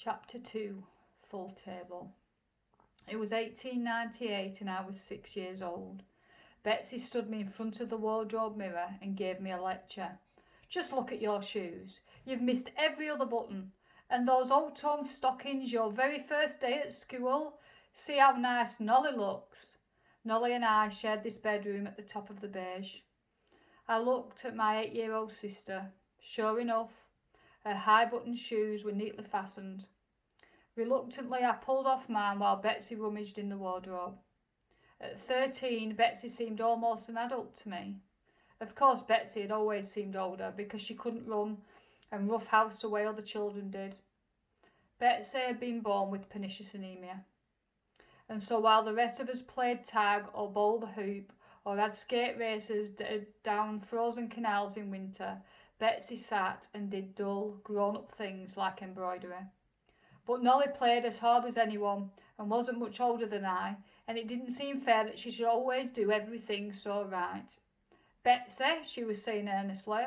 Chapter 2, Full Table. It was 1898 and I was 6 years old. Betsy stood me in front of the wardrobe mirror and gave me a lecture. Just look at your shoes. You've missed every other button. And those old-toned stockings, your very first day at school. See how nice Nolly looks. Nolly and I shared this bedroom at the top of the beige. I looked at my 8-year-old sister. Sure enough, her high-buttoned shoes were neatly fastened. Reluctantly, I pulled off mine while Betsy rummaged in the wardrobe. At 13, Betsy seemed almost an adult to me. Of course, Betsy had always seemed older because she couldn't run and roughhouse the way other children did. Betsy had been born with pernicious anemia. And so while the rest of us played tag or bowled the hoop or had skate races down frozen canals in winter, Betsy sat and did dull, grown-up things like embroidery. But Nolly played as hard as anyone and wasn't much older than I, and it didn't seem fair that she should always do everything so right. Betsy, she was saying earnestly,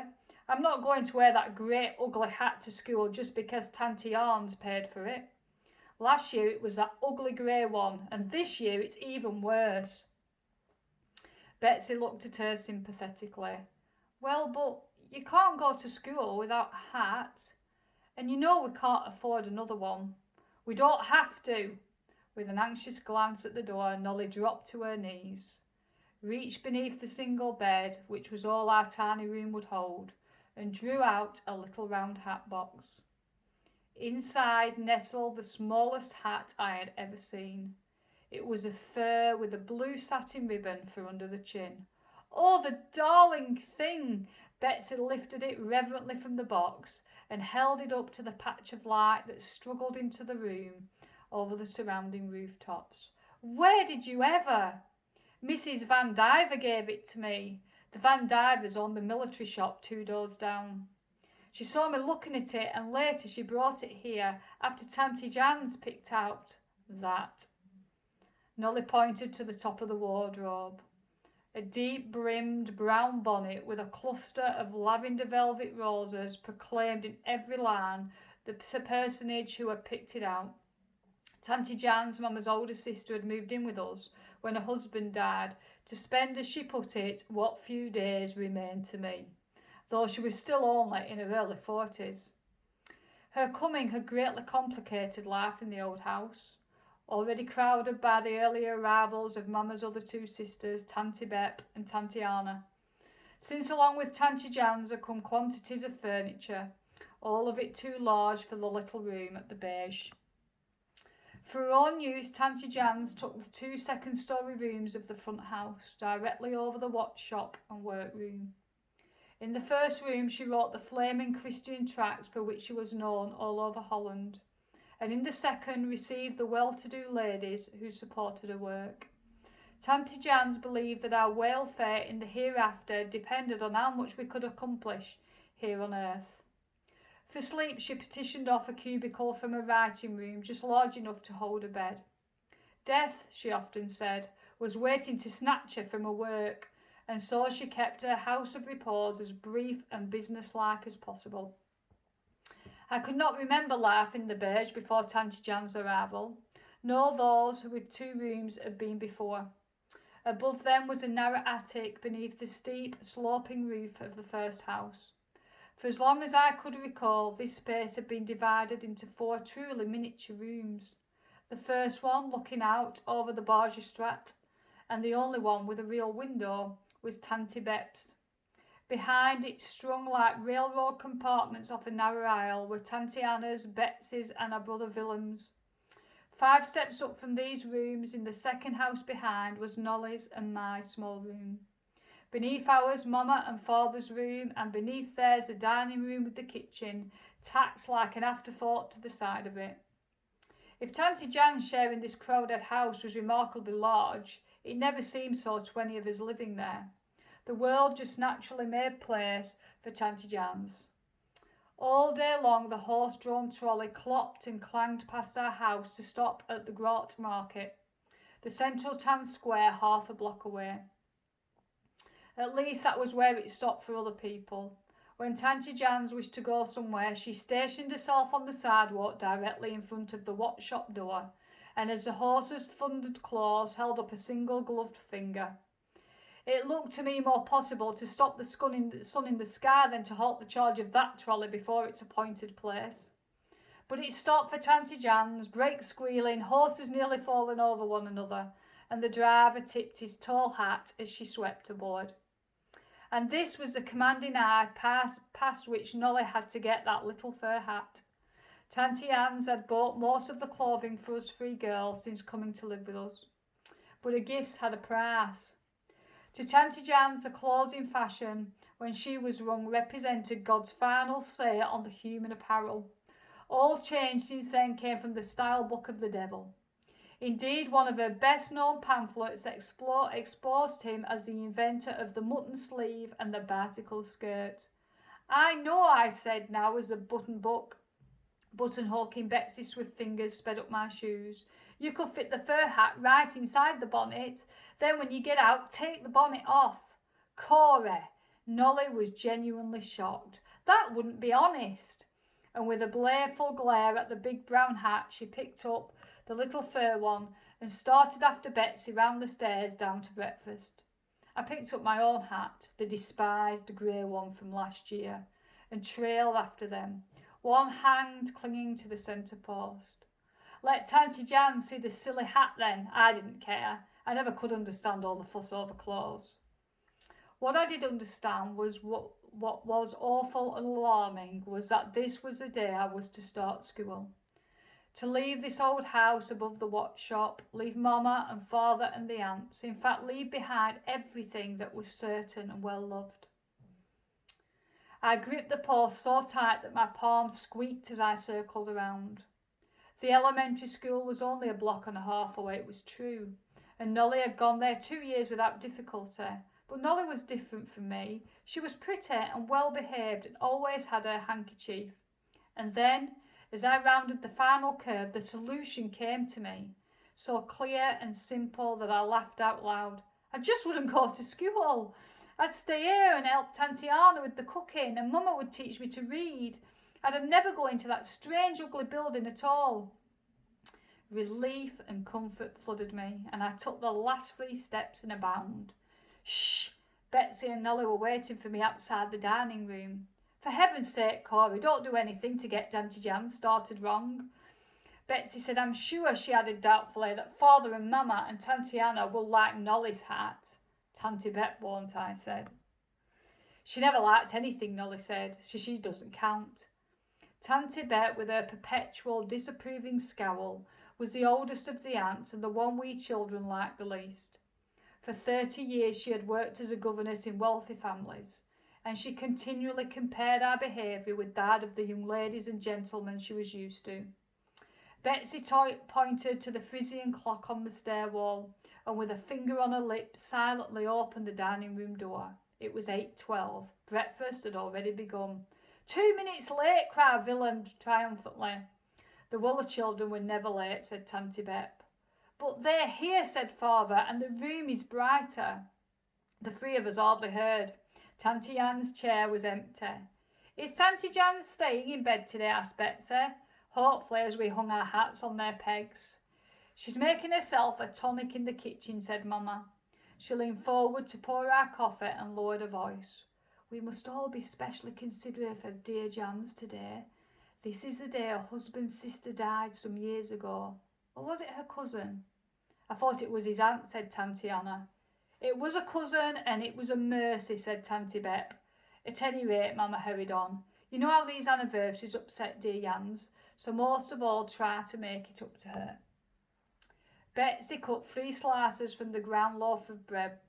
I'm not going to wear that great ugly hat to school just because Tanty Arns paid for it. Last year it was that ugly grey one, and this year it's even worse. Betsy looked at her sympathetically. Well, but you can't go to school without a hat. And you know we can't afford another one. We don't have to. With an anxious glance at the door, Nolly dropped to her knees, reached beneath the single bed, which was all our tiny room would hold, and drew out a little round hat box. Inside nestled the smallest hat I had ever seen. It was of fur with a blue satin ribbon for under the chin. Oh, the darling thing! Betsy lifted it reverently from the box and held it up to the patch of light that struggled into the room over the surrounding rooftops. Where did you ever? Mrs. Van Diver gave it to me. The Van Divers owned the military shop 2 doors down. She saw me looking at it and later she brought it here after Tanty Jan's picked out that. Nolly pointed to the top of the wardrobe. A deep-brimmed brown bonnet with a cluster of lavender velvet roses proclaimed in every line the personage who had picked it out. Tanty Jan's mamma's older sister had moved in with us when her husband died to spend, as she put it, what few days remained to me, though she was still only in her early 40s. Her coming had greatly complicated life in the old house, already crowded by the earlier arrivals of Mamma's other 2 sisters, Tanty Bep and Tanty Anna. Since along with Tanty Jan's had come quantities of furniture, all of it too large for the little room at the beige. For her own use, Tanty Jan's took the 2 second-story rooms of the front house, directly over the watch shop and workroom. In the first room she wrote the flaming Christian tracts for which she was known all over Holland, and in the second received the well-to-do ladies who supported her work. Tanty Jan's believed that our welfare in the hereafter depended on how much we could accomplish here on earth. For sleep she petitioned off a cubicle from her writing room just large enough to hold her bed. Death, she often said, was waiting to snatch her from her work, and so she kept her house of repose as brief and businesslike as possible. I could not remember life in the beige before Tanty Jan's arrival, nor those with 2 rooms had been before. Above them was a narrow attic beneath the steep, sloping roof of the first house. For as long as I could recall, this space had been divided into 4 truly miniature rooms. The first one, looking out over the Borgia Strat, and the only one with a real window, was Tanty Bep's. Behind it, strung like railroad compartments off a narrow aisle, were Tanty Anna's, Betsy's and her brother Willem's. 5 steps up from these rooms, in the second house behind, was Nolly's and my small room. Beneath ours, Mama and Father's room, and beneath theirs the dining room with the kitchen, tacked like an afterthought to the side of it. If Tanty Jan's share in this crowded house was remarkably large, it never seemed so to any of us living there. The world just naturally made place for Tanty Jan's. All day long the horse-drawn trolley clopped and clanged past our house to stop at the Groat Market, the central town square half a block away. At least that was where it stopped for other people. When Tanty Jans wished to go somewhere, she stationed herself on the sidewalk directly in front of the watch shop door, and as the horses thundered close, held up a single gloved finger. It looked to me more possible to stop the sun in the sky than to halt the charge of that trolley before its appointed place. But it stopped for Tanty Jans, brakes squealing, horses nearly falling over one another, and the driver tipped his tall hat as she swept aboard. And this was the commanding eye past which Nolly had to get that little fur hat. Tanty Jans had bought most of the clothing for us three girls since coming to live with us, but her gifts had a price. To Tanty Jans, the clothes in fashion when she was young represented God's final say on the human apparel. All change since then came from the style book of the devil. Indeed, one of her best-known pamphlets exposed him as the inventor of the mutton sleeve and the bicycle skirt. "I know," I said now as the button-hooking Betsy's swift fingers sped up my shoes. "You could fit the fur hat right inside the bonnet. Then when you get out, take the bonnet off." "Corey!" Nolly was genuinely shocked. "That wouldn't be honest." And with a baleful glare at the big brown hat, she picked up the little fur one and started after Betsy round the stairs down to breakfast. I picked up my own hat, the despised grey one from last year, and trailed after them, one hand clinging to the centre post. Let Tanty Jan see the silly hat then. I didn't care. I never could understand all the fuss over clothes. What I did understand was what was awful and alarming was that this was the day I was to start school. To leave this old house above the watch shop, leave Mama and Father and the aunts, in fact leave behind everything that was certain and well loved. I gripped the post so tight that my palms squeaked as I circled around. The elementary school was only a block and a half away, it was true, and Nolly had gone there 2 years without difficulty. But Nolly was different from me. She was pretty and well behaved and always had her handkerchief. And then, as I rounded the final curve, the solution came to me, so clear and simple that I laughed out loud. I just wouldn't go to school. I'd stay here and help Tanty Anna with the cooking, and Mama would teach me to read. I'd never go into that strange, ugly building at all. Relief and comfort flooded me, and I took the last 3 steps in a bound. "Shh!" Betsy and Nolly were waiting for me outside the dining room. "For heaven's sake, Corey, don't do anything to get Tanty Jan started wrong." Betsy said, "I'm sure," she added doubtfully, "that Father and Mama and Tanty Anna will like Nolly's hat." "Tanty Bet won't," I said. "She never liked anything," Nolly said, "so she doesn't count." Tanty Bet, with her perpetual disapproving scowl, was the oldest of the aunts and the one we children liked the least. For 30 years she had worked as a governess in wealthy families, and she continually compared our behaviour with that of the young ladies and gentlemen she was used to. Betsy pointed to the Frisian clock on the stair wall, and with a finger on her lip silently opened the dining room door. It was 8:12. Breakfast had already begun. 2 minutes late," cried Willem triumphantly. "The Wooler children were never late," said Tanty Bet. "But they're here," said Father, "and the room is brighter." The 3 of us hardly heard. Tanty Jan's chair was empty. "Is Tanty Jan staying in bed today?" asked Betsy, hopefully, as we hung our hats on their pegs. "She's making herself a tonic in the kitchen," said Mama. She leaned forward to pour our coffee and lowered her voice. "We must all be specially considerate of dear Jan's today. This is the day her husband's sister died some years ago. Or was it her cousin?" "I thought it was his aunt," said Tanty Anna. "It was a cousin, and it was a mercy," said Tanty Bet. "At any rate," Mama hurried on, "you know how these anniversaries upset dear Jans, so most of all try to make it up to her." Betsy cut 3 slices from the ground loaf of bread,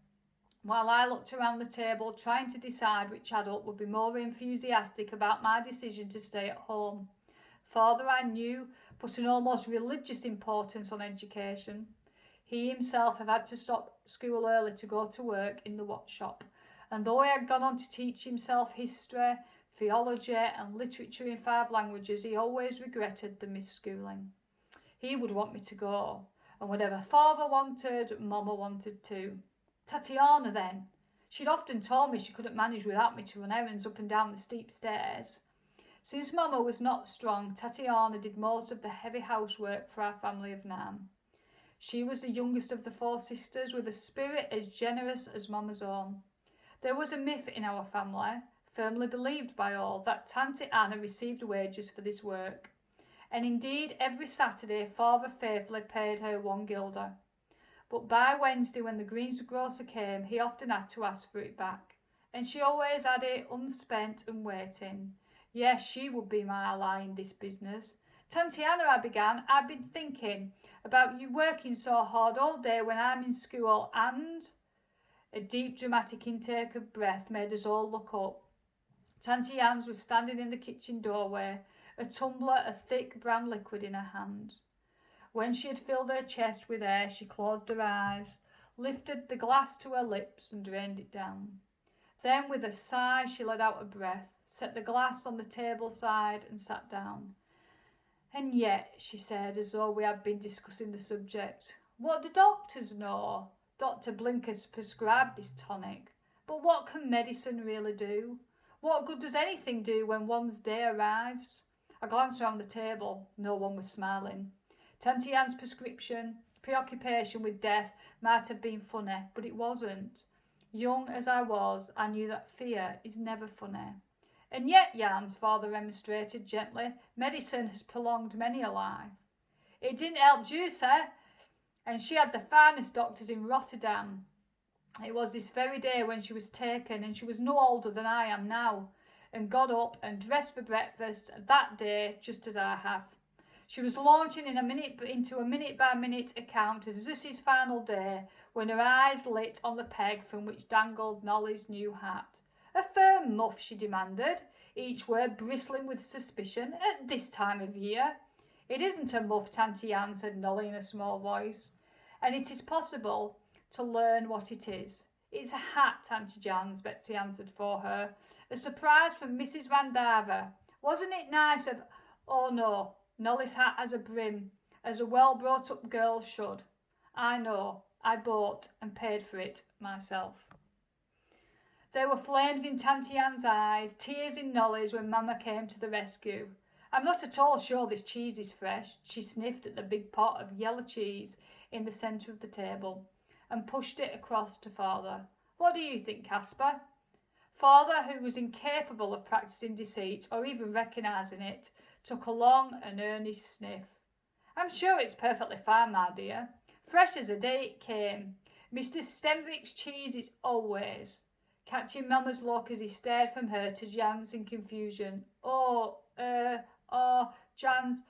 while I looked around the table trying to decide which adult would be more enthusiastic about my decision to stay at home. Father, I knew, put an almost religious importance on education. He himself had to stop school early to go to work in the watch shop, and though he had gone on to teach himself history, theology and literature in 5 languages, he always regretted the mis-schooling. He would want me to go, and whatever Father wanted, Mama wanted too. Tatiana then. She'd often told me she couldn't manage without me to run errands up and down the steep stairs. Since Mama was not strong, Tatiana did most of the heavy housework for our family of 9. She was the youngest of the 4 sisters, with a spirit as generous as Mama's own. There was a myth in our family, firmly believed by all, that Tanti Anna received wages for this work. And indeed, every Saturday, Father faithfully paid her 1 guilder. But by Wednesday, when the greengrocer came, he often had to ask for it back. And she always had it unspent and waiting. Yes, she would be my ally in this business. Tanti Anna, I began, I've been thinking about you working so hard all day when I'm in school, and... A deep dramatic intake of breath made us all look up. Tanti Anne's was standing in the kitchen doorway, a tumbler of thick brown liquid in her hand. When she had filled her chest with air, she closed her eyes, lifted the glass to her lips and drained it down. Then, with a sigh, she let out a breath, set the glass on the table side and sat down. And yet, she said, as though we had been discussing the subject, what do doctors know? Dr. Blinkers prescribed this tonic. But what can medicine really do? What good does anything do when one's day arrives? I glanced round the table. No one was smiling. Tanti Anne's prescription, preoccupation with death, might have been funny, but it wasn't. Young as I was, I knew that fear is never funny. And yet, Jan's father remonstrated gently, medicine has prolonged many a life. It didn't help Juice, eh? And she had the finest doctors in Rotterdam. It was this very day when she was taken, and she was no older than I am now, and got up and dressed for breakfast that day just as I have. She was launching into a minute-by-minute account of Zussie's final day when her eyes lit on the peg from which dangled Nolly's new hat. A firm muff, she demanded, each word bristling with suspicion at this time of year. It isn't a muff, Tanti Anne, said Nolly in a small voice, and it is possible to learn what it is. It's a hat, Tanti Jans, Betsy answered for her. A surprise from Mrs. Vandiver. Wasn't it nice of... Oh no, Nolly's hat has a brim, as a well-brought-up girl should. I know, I bought and paid for it myself. There were flames in Tanti Anne's eyes, tears in Nolly's when Mamma came to the rescue. I'm not at all sure this cheese is fresh. She sniffed at the big pot of yellow cheese in the centre of the table and pushed it across to Father. What do you think, Caspar? Father, who was incapable of practising deceit or even recognising it, took a long and earnest sniff. I'm sure it's perfectly fine, my dear. Fresh as a day it came. Mr. Stenvick's cheese is always... Catching Mamma's look as he stared from her to Jan's in confusion. Jan's,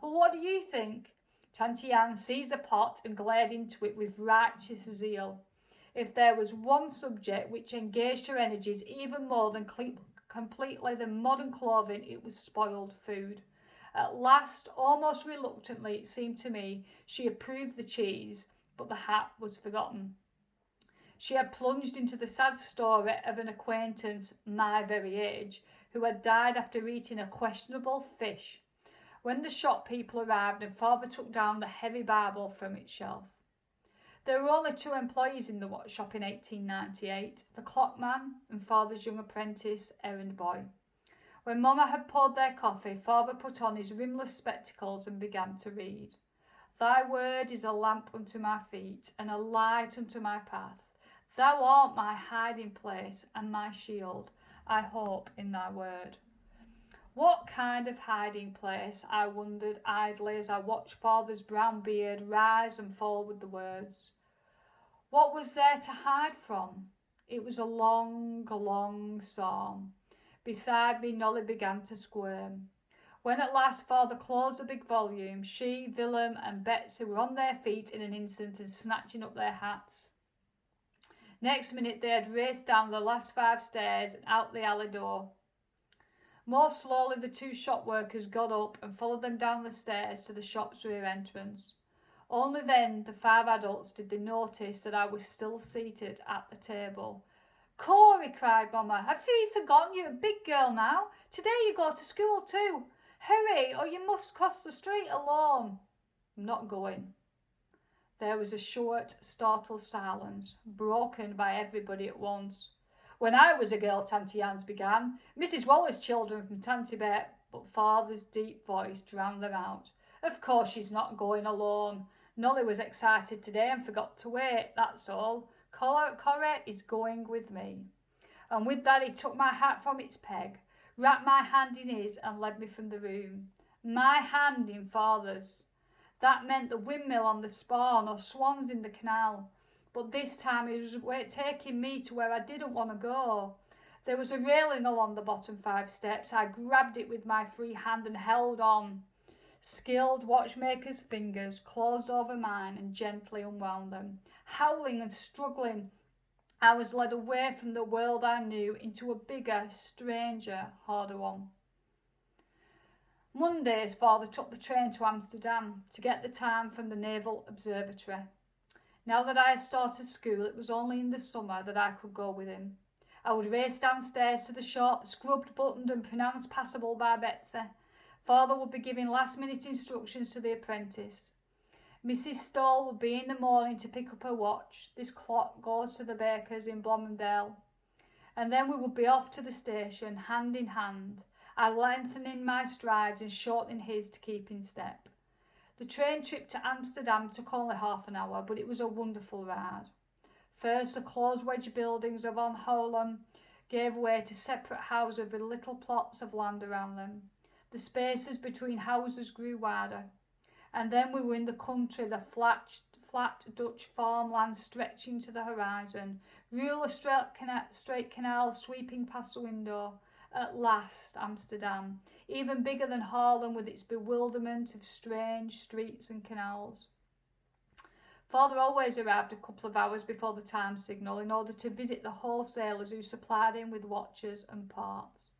what do you think? Tanti Anne seized the pot and glared into it with righteous zeal. If there was one subject which engaged her energies even more than completely than modern clothing, it was spoiled food. At last, almost reluctantly, it seemed to me, she approved the cheese, but the hat was forgotten. She had plunged into the sad story of an acquaintance, my very age, who had died after eating a questionable fish, when the shop people arrived and Father took down the heavy Bible from its shelf. There were only 2 employees in the shop in 1898, the clockman and Father's young apprentice, errand boy. When Mamma had poured their coffee, Father put on his rimless spectacles and began to read. Thy word is a lamp unto my feet and a light unto my path. Thou art my hiding place and my shield. I hope in thy word. What kind of hiding place? I wondered idly as I watched Father's brown beard rise and fall with the words. What was there to hide from? It was a long, long psalm. Beside me, Nolly began to squirm. When at last Father closed the big volume, she, Willem and Betsy were on their feet in an instant and snatching up their hats. Next minute they had raced down the last 5 stairs and out the alley door. More slowly the 2 shop workers got up and followed them down the stairs to the shop's rear entrance. Only then, the 5 adults, did they notice that I was still seated at the table. Corey, cried Mamma, have you forgotten you're a big girl now? Today you go to school too. Hurry, or you must cross the street alone. I'm not going. There was a short, startled silence, broken by everybody at once. When I was a girl, Tanty Hans began, Mrs. Waller's children from Tanty Bet, but Father's deep voice drowned them out. Of course she's not going alone. Nolly was excited today and forgot to wait, that's all. Cora is going with me. And with that he took my hat from its peg, wrapped my hand in his and led me from the room. My hand in Father's. That meant the windmill on the Sparn or swans in the canal. But this time he was taking me to where I didn't want to go. There was a railing along the bottom 5 steps. I grabbed it with my free hand and held on. Skilled watchmaker's fingers closed over mine and gently unwound them. Howling and struggling, I was led away from the world I knew into a bigger, stranger, harder one. Mondays, Father took the train to Amsterdam to get the time from the Naval Observatory. Now that I had started school, it was only in the summer that I could go with him. I would race downstairs to the shop, scrubbed, buttoned and pronounced passable by Betsy. Father would be giving last-minute instructions to the apprentice. Mrs. Stoll would be in the morning to pick up her watch. This clock goes to the baker's in Bloomingdale. And then we would be off to the station, hand in hand, I lengthening my strides and shortening his to keep in step. The train trip to Amsterdam took only half an hour, but it was a wonderful ride. First, the closed wedge buildings of Van Holem gave way to separate houses with little plots of land around them. The spaces between houses grew wider. And then we were in the country, the flat Dutch farmland stretching to the horizon, rural straight canal sweeping past the window. At last, Amsterdam, even bigger than Haarlem with its bewilderment of strange streets and canals. Father always arrived a couple of hours before the time signal in order to visit the wholesalers who supplied him with watches and parts.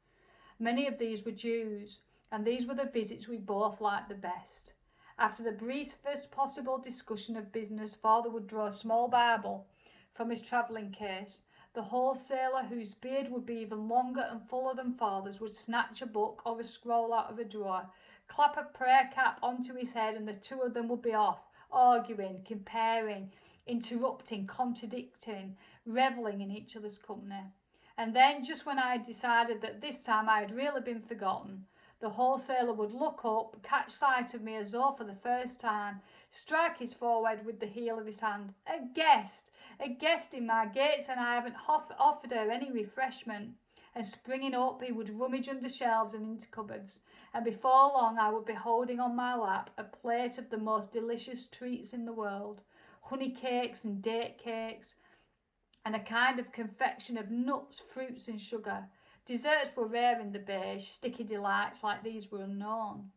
Many of these were Jews, and these were the visits we both liked the best. After the briefest possible discussion of business, Father would draw a small Bible from his travelling case. The wholesaler, whose beard would be even longer and fuller than Father's, would snatch a book or a scroll out of a drawer, clap a prayer cap onto his head, and the two of them would be off, arguing, comparing, interrupting, contradicting, revelling in each other's company. And then, just when I had decided that this time I had really been forgotten, the wholesaler would look up, catch sight of me as though for the first time, strike his forehead with the heel of his hand. A guest in my gates, and I haven't offered her any refreshment. And springing up, he would rummage under shelves and into cupboards, and before long I would be holding on my lap a plate of the most delicious treats in the world, honey cakes and date cakes, and a kind of confection of nuts, fruits and sugar. Desserts were rare in the beige, sticky delights like these were unknown.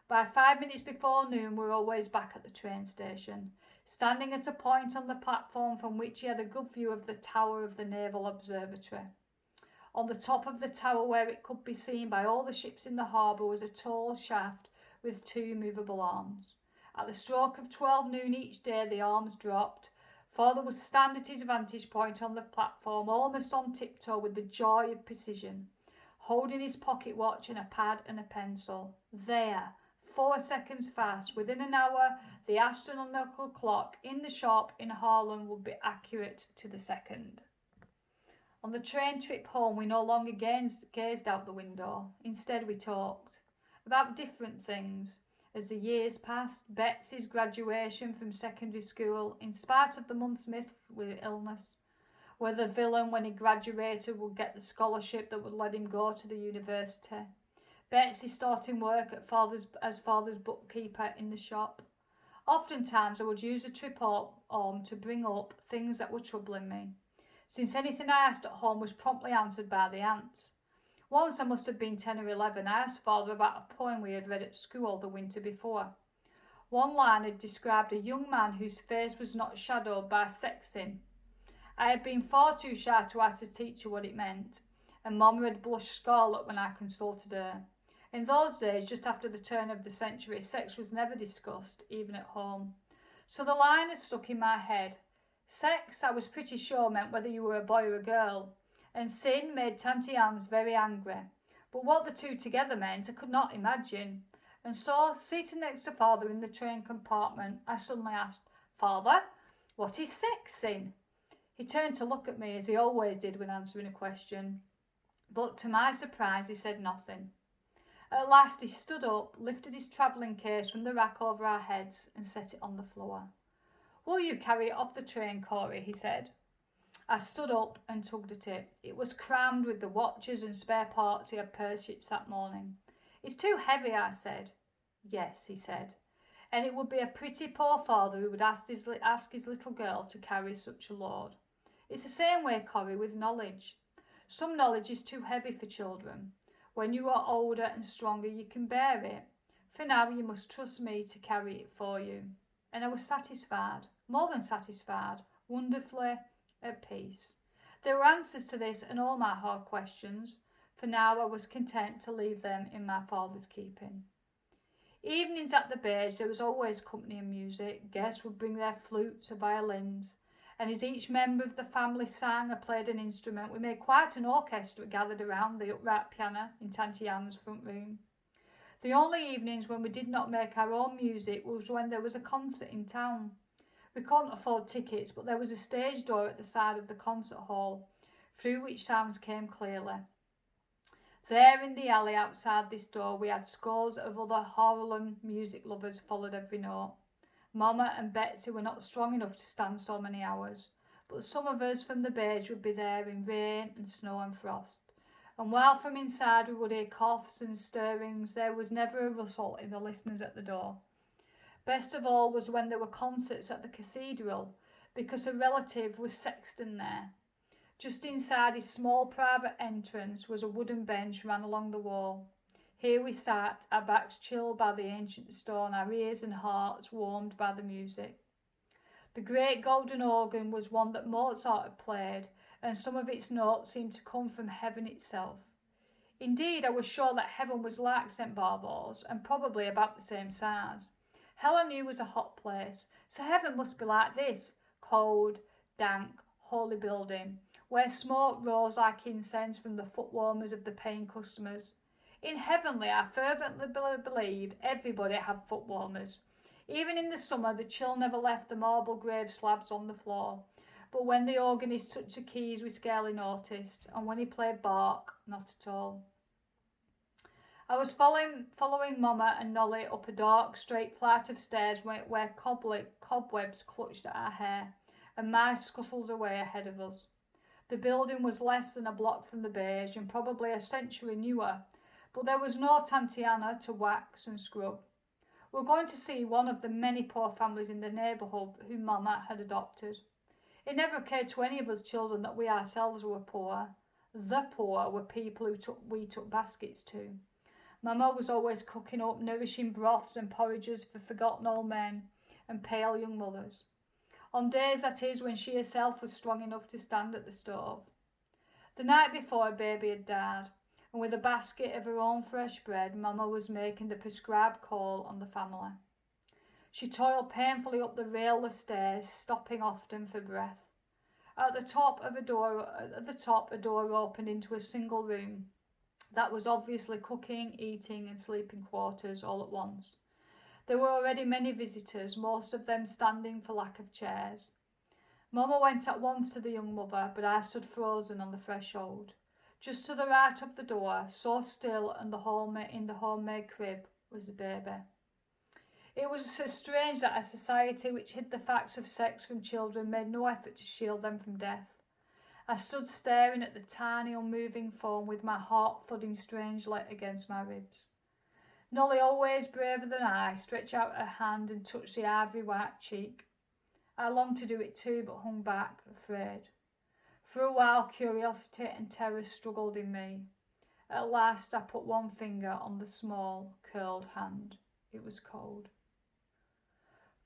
By 5 minutes before noon we were always back at the train station, standing at a point on the platform from which he had a good view of the tower of the Naval Observatory. On the top of the tower, where it could be seen by all the ships in the harbour, was a tall shaft with 2 movable arms. At the stroke of 12 noon each day the arms dropped. Father would stand at his vantage point on the platform, almost on tiptoe with the joy of precision, holding his pocket watch and a pad and a pencil. There, 4 seconds fast. Within an hour, the astronomical clock in the shop in Haarlem would be accurate to the second. On the train trip home, we no longer gazed out the window. Instead, we talked about different things. As the years passed, Betsy's graduation from secondary school, in spite of the months missed with illness, whether Willem, when he graduated, would get the scholarship that would let him go to the university. Betsy starting work as father's bookkeeper in the shop. Oftentimes I would use a trip home to bring up things that were troubling me, since anything I asked at home was promptly answered by the aunts. Once, I must have been 10 or 11, I asked Father about a poem we had read at school the winter before. One line had described a young man whose face was not shadowed by sex sin. I had been far too shy to ask the teacher what it meant, and Mama had blushed scarlet when I consulted her. In those days, just after the turn of the century, sex was never discussed, even at home. So the line had stuck in my head. Sex, I was pretty sure, meant whether you were a boy or a girl, and sin made Tanty Hans very angry. But what the two together meant, I could not imagine. And so, seated next to Father in the train compartment, I suddenly asked, Father, what is sex, Sin? He turned to look at me as he always did when answering a question, but to my surprise he said nothing. At last he stood up, lifted his travelling case from the rack over our heads and set it on the floor. Will you carry it off the train, Corey? He said. I stood up and tugged at it. It was crammed with the watches and spare parts he had purchased that morning. It's too heavy, I said. Yes, he said, and it would be a pretty poor father who would ask his little girl to carry such a load. It's the same way, Corey, with knowledge. Some knowledge is too heavy for children. When you are older and stronger, you can bear it. For now, you must trust me to carry it for you. And I was satisfied, more than satisfied, wonderfully at peace. There were answers to this and all my hard questions. For now, I was content to leave them in my father's keeping. Evenings at the Beige, there was always company and music. Guests would bring their flutes or violins, and as each member of the family sang or played an instrument, we made quite an orchestra gathered around the upright piano in Tanti Anne's front room. The only evenings when we did not make our own music was when there was a concert in town. We couldn't afford tickets, but there was a stage door at the side of the concert hall, through which sounds came clearly. There in the alley outside this door, we had scores of other Harlem music lovers followed every note. Mama and Betsy were not strong enough to stand so many hours, but some of us from the Beige would be there in rain and snow and frost. And while from inside we would hear coughs and stirrings, there was never a rustle in the listeners at the door. Best of all was when there were concerts at the cathedral, because a relative was sexton there. Just inside his small private entrance was a wooden bench ran along the wall. Here we sat, our backs chilled by the ancient stone, our ears and hearts warmed by the music. The great golden organ was one that Mozart had played, and some of its notes seemed to come from heaven itself. Indeed, I was sure that heaven was like St. Barbour's, and probably about the same size. Hell I knew was a hot place, so heaven must be like this, cold, dank, holy building, where smoke rose like incense from the foot warmers of the paying customers. In Heavenly, I fervently believed everybody had foot warmers. Even in the summer, the chill never left the marble grave slabs on the floor. But when the organist touched the keys, we scarcely noticed, and when he played Bach, not at all. I was following Mama and Nolly up a dark, straight flight of stairs where cobwebs clutched at our hair, and mice scuttled away ahead of us. The building was less than a block from the Beige and probably a century newer, but there was no Tanti Anne to wax and scrub. We were going to see one of the many poor families in the neighbourhood whom Mama had adopted. It never occurred to any of us children that we ourselves were poor. The poor were people we took baskets to. Mama was always cooking up nourishing broths and porridges for forgotten old men and pale young mothers. On days, that is, when she herself was strong enough to stand at the stove. The night before, baby had died, and with a basket of her own fresh bread, Mama was making the prescribed call on the family. She toiled painfully up the railless stairs, stopping often for breath. At the top, a door opened into a single room that was obviously cooking, eating and sleeping quarters all at once. There were already many visitors, most of them standing for lack of chairs. Mama went at once to the young mother, but I stood frozen on the threshold. Just to the right of the door, so still in the homemade crib, was the baby. It was so strange that a society which hid the facts of sex from children made no effort to shield them from death. I stood staring at the tiny, unmoving form with my heart thudding strangely against my ribs. Nolly, always braver than I, stretched out her hand and touched the ivory white cheek. I longed to do it too, but hung back, afraid. For a while, curiosity and terror struggled in me. At last, I put one finger on the small, curled hand. It was cold.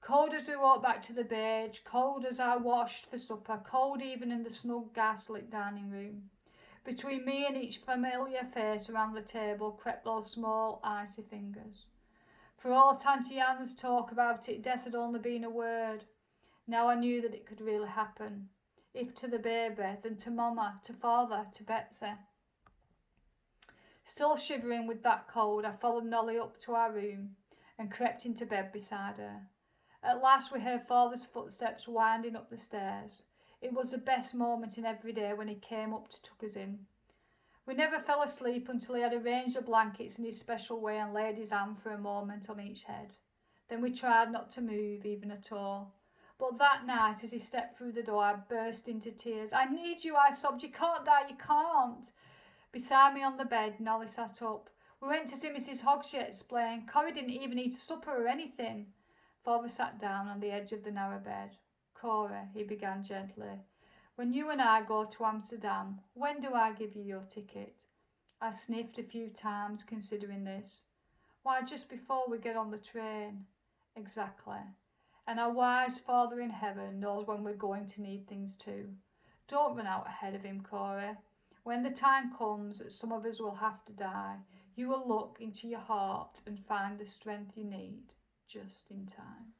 Cold as we walked back to the Beige, cold as I washed for supper, cold even in the snug gas-lit dining room. Between me and each familiar face around the table crept those small, icy fingers. For all Tanti Anne's talk about it, death had only been a word. Now I knew that it could really happen. If to the baby, then to Mama, to Father, to Betsy. Still shivering with that cold, I followed Nolly up to our room and crept into bed beside her. At last we heard Father's footsteps winding up the stairs. It was the best moment in every day when he came up to tuck us in. We never fell asleep until he had arranged the blankets in his special way and laid his hand for a moment on each head. Then we tried not to move, even at all. But that night, as he stepped through the door, I burst into tears. "I need you," I sobbed. "You can't die, you can't." Beside me on the bed, Nolly sat up. "We went to see Mrs. Hogg," she explained. "Corrie didn't even eat a supper or anything." Father sat down on the edge of the narrow bed. "Cora," he began gently, "when you and I go to Amsterdam, when do I give you your ticket?" I sniffed a few times, considering this. "Why, just before we get on the train." "Exactly. And our wise Father in heaven knows when we're going to need things too. Don't run out ahead of him, Cora. When the time comes that some of us will have to die, you will look into your heart and find the strength you need just in time."